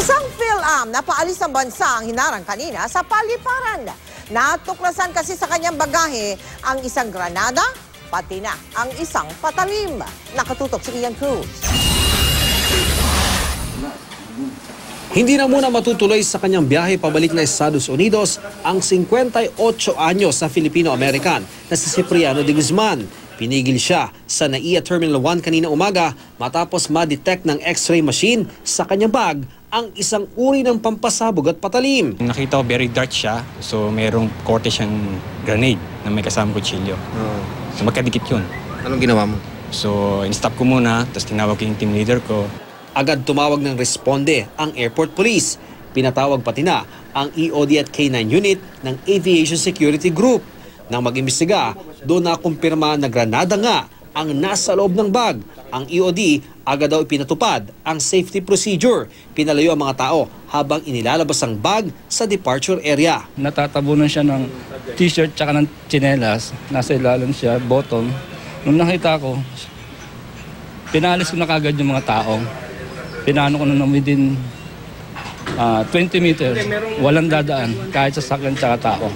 Isang PhilAm na paalis ng bansa ang hinarang kanina sa paliparan. Natuklasan kasi sa kanyang bagahe ang isang granada, pati na ang isang patalim. Nakatutok si Ian Cruz. Hindi na muna matutuloy sa kanyang biyahe pabalik na Estados Unidos ang 58 anyos na Filipino-American na si Cipriano de Guzman. Pinigil siya sa NAIA Terminal 1 kanina umaga matapos ma-detect ng X-ray machine sa kanyang bag ang isang uri ng pampasabog at patalim. Nakita ko very dark siya, so mayroong korte siyang grenade na may kasamang kutsilyo. So magkadikit yun. Anong ginawa mo? So in-stop ko muna, tapos tinawag ko yung team leader ko. Agad tumawag ng responde ang airport police. Pinatawag pati na ang EOD at K9 unit ng Aviation Security Group. Nang mag-imbestiga, doon na kumpirma na granada nga ang nasa loob ng bag. Ang EOD agad daw ipinatupad ang safety procedure. Pinalayo ang mga tao habang inilalabas ang bag sa departure area. Natatabunan siya ng t-shirt tsaka ng tsinelas. Nasa ilalim siya, bottom. Nung nakita ko, pinalis ko na kagad yung mga tao. Pinano ko na within 20 meters, walang dadaan kahit sa sakyan tsaka tao.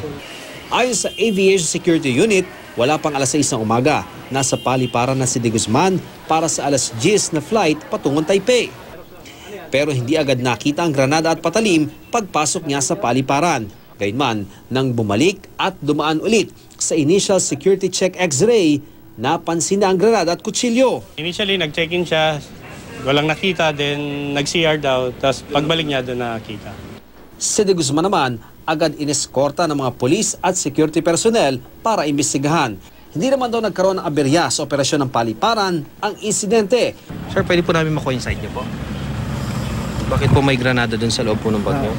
Ayon sa Aviation Security Unit, wala pang alas 6 ng umaga. Nasa paliparan na si de Guzman para sa alas 10 na flight patungong Taipei. Pero hindi agad nakita ang granada at patalim pagpasok niya sa paliparan. Gayunman, nang bumalik at dumaan ulit sa initial security check X-ray, napansin na ang granada at kutsilyo. Initially, nag-check-in siya, walang nakita, then nag-CR daw, tapos pagbalik niya doon nakita. Si de Guzman naman, agad ineskorta ng mga polis at security personnel para imbestigahan. Hindi naman daw nagkaroon ng aberya sa operasyon ng paliparan ang insidente. Sir, pwede po namin ma-coincide niyo po? Bakit po may granada dun sa loob po ng bag niyo?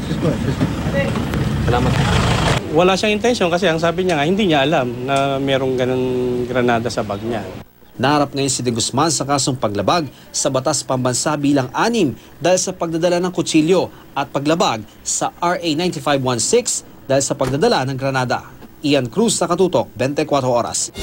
Salamat. Wala siyang intention kasi ang sabi niya nga, hindi niya alam na merong ganun granada sa bag niya. Naharap ngayon si de Guzman sa kasong paglabag sa Batas Pambansa bilang 6 dahil sa pagdadala ng kutsilyo at paglabag sa RA 9516 dahil sa pagdadala ng granada. Ian Cruz, Nakatutok, 24 Oras.